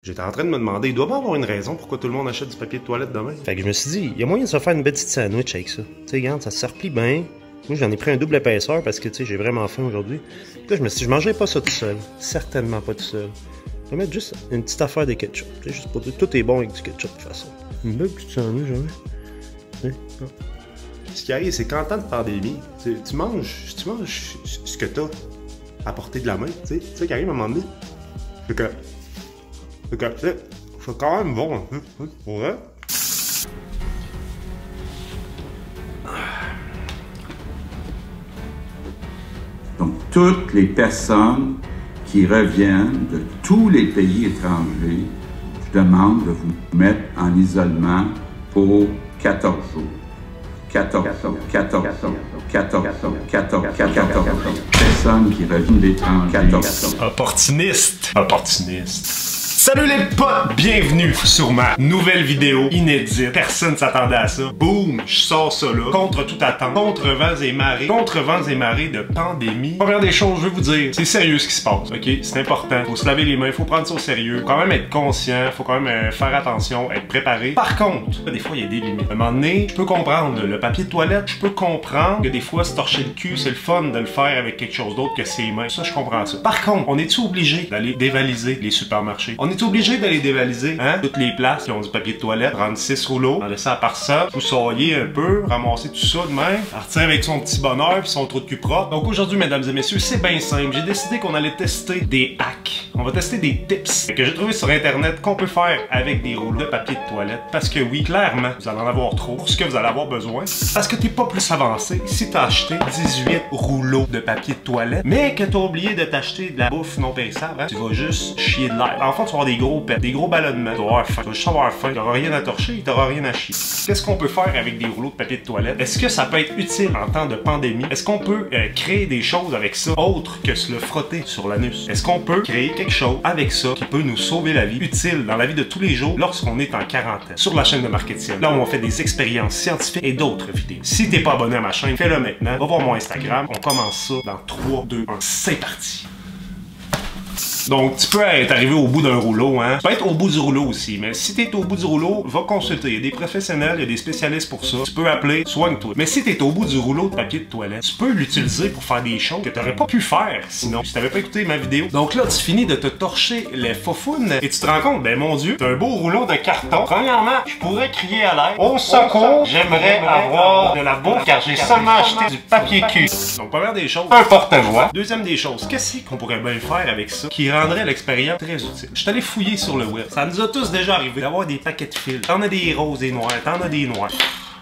J'étais en train de me demander, il doit pas avoir une raison pourquoi tout le monde achète du papier de toilette demain. Fait que je me suis dit, il y a moyen de se faire une petite sandwich avec ça. Tu sais, regarde, ça se replie bien. Moi, j'en ai pris un double épaisseur parce que, tu sais, j'ai vraiment faim aujourd'hui. Là, je me suis dit, je mangerai pas ça tout seul. Certainement pas tout seul. Je vais mettre juste une petite affaire de ketchup. Tu sais, juste pour dire, tout est bon avec du ketchup, de toute façon. Une belle petite sandwich, jamais. Ce qui arrive, c'est qu'en temps de pandémie, tu manges ce que t'as à portée de la main. Tu sais, qui arrive à un moment donné. C'est quand même bon, hein? Ouais. Donc, toutes les personnes qui reviennent de tous les pays étrangers, je demande de vous mettre en isolement pour 14 jours. 14 personnes qui reviennent d'étrangers. 14. Opportuniste. Salut les potes! Bienvenue sur ma nouvelle vidéo inédite. Personne s'attendait à ça. Boum! Je sors ça là. Contre toute attente. Contre vents et marées. Contre vents et marées de pandémie. Première des choses, je veux vous dire, c'est sérieux ce qui se passe. Ok? C'est important. Faut se laver les mains. Faut prendre ça au sérieux. Faut quand même être conscient. Faut quand même faire attention. Être préparé. Par contre, des fois, il y a des limites. À un moment donné, je peux comprendre le papier de toilette. Je peux comprendre que des fois, se torcher le cul, c'est le fun de le faire avec quelque chose d'autre que ses mains. Ça, je comprends ça. Par contre, on est-tu obligé d'aller dévaliser les supermarchés? On est obligé d'aller dévaliser, hein? Toutes les places qui ont du papier de toilette, prendre 6 rouleaux, en laisser à part ça, poussoyer un peu, ramasser tout ça de même, partir avec son petit bonheur puis son trou de cul propre. Donc aujourd'hui, mesdames et messieurs, c'est bien simple. J'ai décidé qu'on allait tester des hacks. On va tester des tips que j'ai trouvé sur internet qu'on peut faire avec des rouleaux de papier de toilette. Parce que oui, clairement, vous allez en avoir trop pour ce que vous allez avoir besoin. Parce que t'es pas plus avancé si t'as acheté 18 rouleaux de papier de toilette, mais que t'as oublié de t'acheter de la bouffe non périssable, hein? Tu vas juste chier de l'air. En fait, tu vas avoir des gros ballonnements. Tu vas avoir faim. Tu vas juste avoir faim. T'auras rien à torcher, t'auras rien à chier. Qu'est-ce qu'on peut faire avec des rouleaux de papier de toilette? Est-ce que ça peut être utile en temps de pandémie? Est-ce qu'on peut créer des choses avec ça autre que se le frotter sur l'anus? Est-ce qu'on peut créer quelque chose avec ça qui peut nous sauver la vie, utile dans la vie de tous les jours lorsqu'on est en quarantaine? Sur la chaîne de Marketing, là où on fait des expériences scientifiques et d'autres vidéos. Si t'es pas abonné à ma chaîne, fais-le maintenant. Va voir mon Instagram. On commence ça dans 3, 2, 1. C'est parti! Donc, tu peux être arrivé au bout d'un rouleau, hein. Tu peux être au bout du rouleau aussi, mais si t'es au bout du rouleau, va consulter. Il y a des professionnels, il y a des spécialistes pour ça. Tu peux appeler, soigne-toi. Mais si t'es au bout du rouleau de papier de toilette, tu peux l'utiliser pour faire des choses que t'aurais pas pu faire sinon. Si t'avais pas écouté ma vidéo. Donc là, tu finis de te torcher les faufounes et tu te rends compte, ben mon Dieu, t'as un beau rouleau de carton. Premièrement, je pourrais crier à l'aide. Au secours, j'aimerais avoir de la bouffe car j'ai seulement acheté du papier cul. Donc, première des choses, un porte-voix. Deuxième des choses, qu'est-ce qu'on pourrait bien faire avec ça qui rendrait l'expérience très utile? Je suis allé fouiller sur le web. Ça nous a tous déjà arrivé d'avoir des paquets de fils. T'en as des roses et noirs, t'en as des noirs.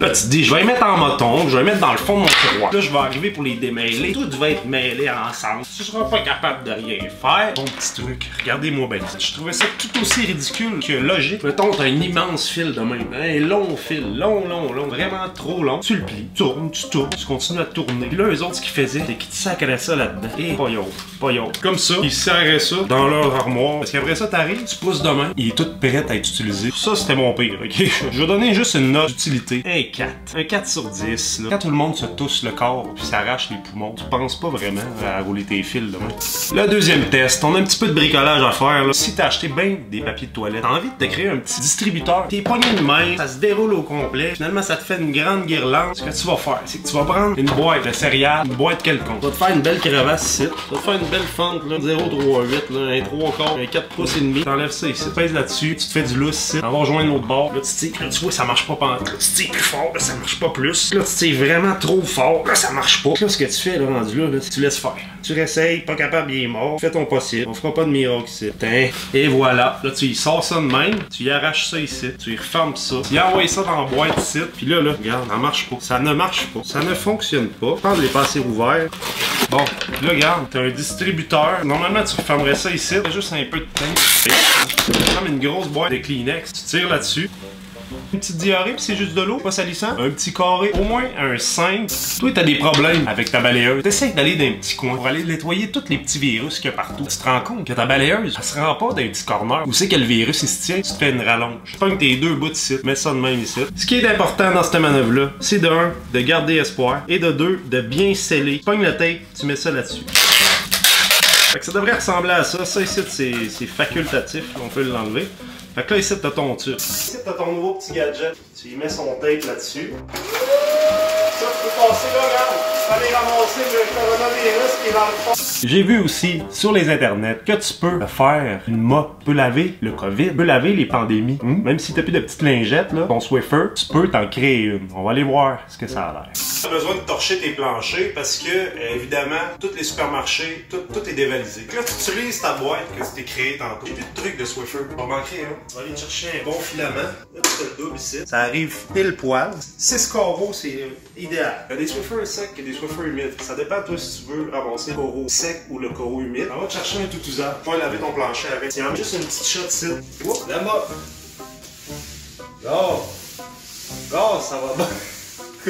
Là, tu te dis, je vais les mettre en moton, je vais les mettre dans le fond de mon tiroir. Là, je vais arriver pour les démêler. Tout va être mêlé ensemble. Tu seras pas capable de rien faire. Bon petit truc, regardez-moi bien. Je trouvais ça tout aussi ridicule que logique. Mettons, t'as un immense fil de même. Un long fil, long, vraiment trop long. Tu le plies, tu tournes, tu continues à tourner. Puis là, eux autres, ce qu'ils faisaient, c'est qu'ils te sacraient ça là-dedans. Et pas y'autre. Comme ça, ils serraient ça dans leur armoire. Parce qu'après ça, t'arrives, tu pousses de main. Il est tout prêt à être utilisé. Ça, c'était mon pire, ok? Je vais donner juste une note d'utilité. Un 4. Un 4 sur 10. Là. Quand tout le monde se tousse le corps puis s'arrache les poumons, tu penses pas vraiment à rouler tes fils de main. Le deuxième test, on a un petit peu de bricolage à faire. Là. Si t'as acheté bien des papiers de toilette, t'as envie de te créer un petit distributeur. T'es poigné de main, ça se déroule au complet. Finalement, ça te fait une grande guirlande. Ce que tu vas faire, c'est que tu vas prendre une boîte de céréales, une boîte quelconque. Tu vas te faire une belle crevasse ici. Tu vas te faire une belle fente, là, 0,38, là, un 3 quarts, un 4 pouces et demi. T'enlèves ça ici, tu pèses là-dessus, tu te fais du lousse ici. On va rejoindre l'autre bord. Là, tu vois, ça marche pas pendant. Là, tu tires plus fort, là, ça marche pas plus. Là, tu tires vraiment trop fort. Là, ça marche pas. Là, ce que tu fais, là, rendu là, tu laisses faire. Tu réessayes, pas capable, il est mort. Fais ton possible. On fera pas de miracle ici. Et voilà. Là, tu y sors ça de même. Tu y arraches ça ici. Tu y refermes ça. Tu y envoies ça dans la boîte ici. Puis là, regarde, ça marche pas. Ça ne marche pas. Ça ne fonctionne pas. Je pense que je l'ai pas assez ouvert. Bon, là, regarde, t'as un distributeur. Normalement, tu refermerais ça ici. T'as juste un peu de teint. Comme une grosse boîte de Kleenex. Tu tires là-dessus. Une petite diarrhée pis c'est juste de l'eau, pas salissant. Un petit carré, au moins un 5. Toi, t'as des problèmes avec ta balayeuse. T'essayes d'aller dans un petit coin pour aller nettoyer tous les petits virus qu'il y a partout. Tu te rends compte que ta balayeuse, elle se rend pas dans un petit corner. Où c'est que le virus, il se tient, tu te fais une rallonge. Tu pognes tes deux bouts ici, mets ça de même ici. Ce qui est important dans cette manœuvre-là, c'est de 1, de garder espoir, et de 2, de bien sceller. Tu pognes le tape, tu mets ça là-dessus. Fait que ça devrait ressembler à ça. Ça ici, c'est facultatif. On peut l'enlever. Fait que là, ici, t'as ton tube. Ici, t'as ton nouveau petit gadget. Tu y mets son tape là-dessus. Ça, tu peux passer là, regarde. Aller ramasser le coronavirus qui est dans le fond. J'ai vu aussi sur les internets que tu peux faire une mop, tu peux laver le COVID, tu peux laver les pandémies. Même si t'as plus de petites lingettes, là, ton Swiffer, tu peux t'en créer une. On va aller voir ce que ça a l'air. T'as besoin de torcher tes planchers parce que, évidemment, tous les supermarchés, tout est dévalisé. Puis là, tu utilises ta boîte que tu t'es créée tantôt. J'ai plus de trucs de Swiffer. On va manquer, hein. On va aller chercher un bon filament. Là, tu fais le double ici. Ça arrive pile poil. 6 carreaux, c'est idéal. Il y a des Swiffer secs et des Swiffer humides. Ça dépend, toi, si tu veux ramasser le coraux sec ou le coraux humide. On va te chercher un tout usable. Tu vas laver ton plancher avec. Tiens, juste une petite shot ici. Oups, la mop. Oh, ça va bien.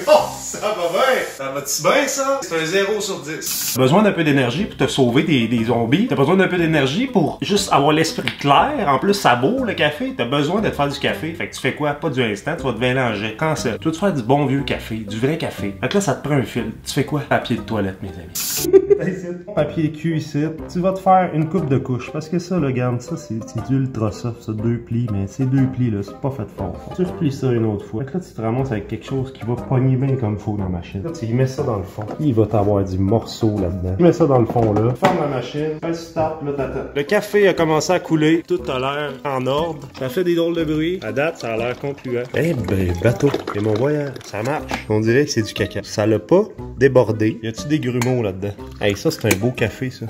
Oh, ça va bien! Ça va-tu bien, ça? C'est un 0 sur 10. T'as besoin d'un peu d'énergie pour te sauver des zombies. T'as besoin d'un peu d'énergie pour juste avoir l'esprit clair. En plus, ça boit le café. T'as besoin de te faire du café. Fait que tu fais quoi? Pas du instant, tu vas te mélanger. Quand ça? Tu vas te faire du bon vieux café, du vrai café. Fait que là, ça te prend un fil. Tu fais quoi? Papier de toilette, mes amis. Papier cul ici. Tu vas te faire une coupe de couches. Parce que ça, là, regarde, ça, c'est du ultra soft, ça, 2 plis. Mais ces 2 plis, là, c'est pas fait fort. Tu replies ça une autre fois. Fait que là, tu te ramasses avec quelque chose qui va pogner bien comme faut dans la machine. Là, tu y mets ça dans le fond. Il va t'avoir du morceau là-dedans. Tu mets ça dans le fond là. Ferme la machine. Fais stop, là t'attends. Le café a commencé à couler. Tout a l'air en ordre. Ça fait des drôles de bruit. À date, ça a l'air concluant. Eh ben, bateau. Et mon voyage, ça marche. On dirait que c'est du caca. Ça l'a pas débordé. Y a-tu des grumeaux là-dedans? Hey, ça, c'est un beau café, ça.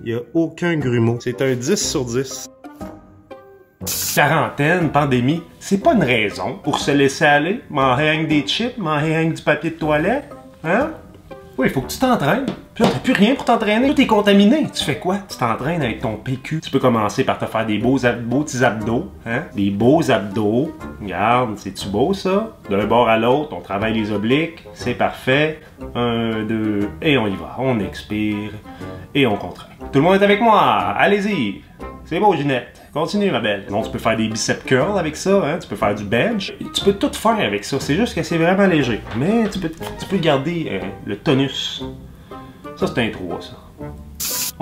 Y a aucun grumeau. C'est un 10 sur 10. Quarantaine, pandémie, c'est pas une raison pour se laisser aller, manger avec des chips, manger avec du papier de toilette, hein? Oui, il faut que tu t'entraînes. Puis là, t'as plus rien pour t'entraîner. Tout est contaminé. Tu fais quoi? Tu t'entraînes avec ton PQ. Tu peux commencer par te faire des beaux petits abdos, hein? Des beaux abdos. Regarde, c'est-tu beau, ça? D'un bord à l'autre, on travaille les obliques. C'est parfait. 1, 2, et on y va. On expire et on contracte. Tout le monde est avec moi. Allez-y. C'est beau, Ginette. Continue, ma belle. Non, tu peux faire des biceps curls avec ça, hein? Tu peux faire du bench. Tu peux tout faire avec ça. C'est juste que c'est vraiment léger. Mais tu peux garder le tonus. Ça, c'est un 3, ça.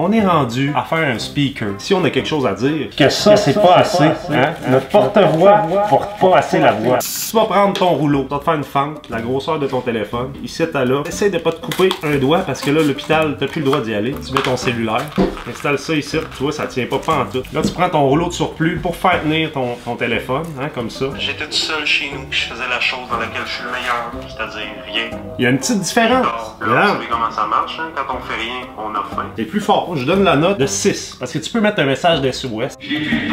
On est rendu à faire un speaker. Si on a quelque chose à dire, que ça, c'est pas assez, hein? Notre porte-voix porte pas assez la voix. Tu vas prendre ton rouleau, tu vas te faire une fente, la grosseur de ton téléphone. Ici, t'as là. Essaye de pas te couper un doigt parce que là, l'hôpital, t'as plus le droit d'y aller. Tu mets ton cellulaire, installe ça ici, tu vois, ça tient pas en tout. Là, tu prends ton rouleau de surplus pour faire tenir ton téléphone, hein, comme ça. J'étais tout seul chez nous, je faisais la chose dans laquelle je suis le meilleur, c'est-à-dire rien. Il y a une petite différence. Là, vous savez comment ça marche, hein? Quand on fait rien, on a faim. T'es plus fort. Je donne la note de 6. Parce que tu peux mettre un message de SOS. Tu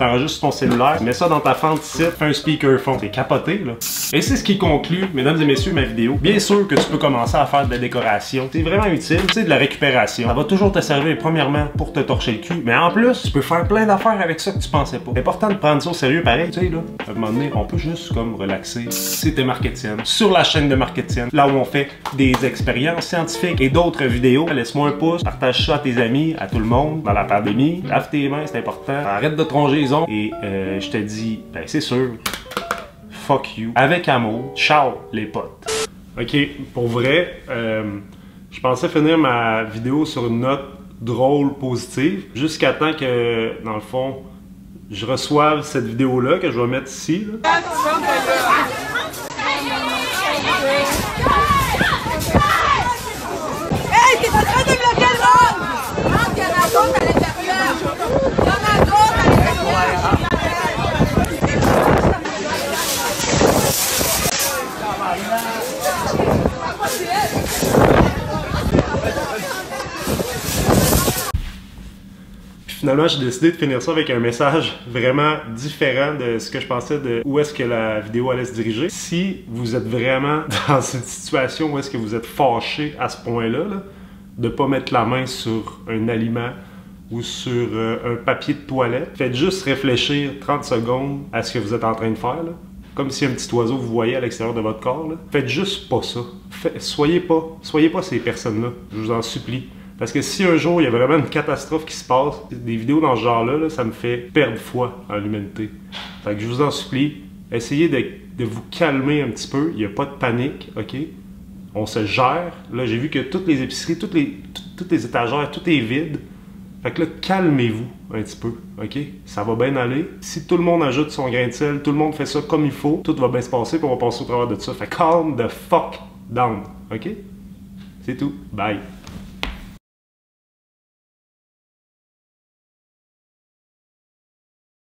enregistres ton cellulaire, mets ça dans ta fente ici, fais un speakerphone. C'est capoté, là. Et c'est ce qui conclut, mesdames et messieurs, ma vidéo. Bien sûr que tu peux commencer à faire de la décoration. C'est vraiment utile. Tu sais, de la récupération. Ça va toujours te servir, premièrement, pour te torcher le cul. Mais en plus, tu peux faire plein d'affaires avec ça que tu pensais pas. C'est important de prendre ça au sérieux, pareil. Tu sais, là, à un moment donné, on peut juste, comme, relaxer. C'était Marketienne. Sur la chaîne de Marketienne, là où on fait des expériences scientifiques et d'autres vidéos. Laisse-moi un pouce, partage ça à tes amis, à tout le monde, dans la pandémie. Lave tes mains, c'est important. Arrête de te ronger les ongles. Et je te dis, ben c'est sûr, fuck you. Avec amour, ciao les potes. Ok, pour vrai, je pensais finir ma vidéo sur une note drôle, positive, jusqu'à temps que, dans le fond, je reçoive cette vidéo-là que je vais mettre ici. Là. Hey, t'es en train de bloquer le monde! Non, il y en a d'autres à l'intérieur! Il y en a d'autres à l'intérieur! Finalement, j'ai décidé de finir ça avec un message vraiment différent de ce que je pensais de où est-ce que la vidéo allait se diriger. Si vous êtes vraiment dans une situation où est-ce que vous êtes fâché à ce point-là, de ne pas mettre la main sur un aliment ou sur un papier de toilette, faites juste réfléchir 30 secondes à ce que vous êtes en train de faire. Là. Comme si un petit oiseau vous voyait à l'extérieur de votre corps. Là. Faites juste pas ça. Soyez pas ces personnes-là. Je vous en supplie. Parce que si un jour il y a vraiment une catastrophe qui se passe, des vidéos dans ce genre-là, ça me fait perdre foi en l'humanité. Fait que je vous en supplie, essayez de vous calmer un petit peu. Il n'y a pas de panique, ok? On se gère. Là, j'ai vu que toutes les épiceries, toutes les étagères, tout est vide. Fait que là, calmez-vous un petit peu, OK? Ça va bien aller. Si tout le monde ajoute son grain de sel, tout le monde fait ça comme il faut, tout va bien se passer, puis on va passer au travers de ça. Fait calm the fuck down, OK? C'est tout. Bye.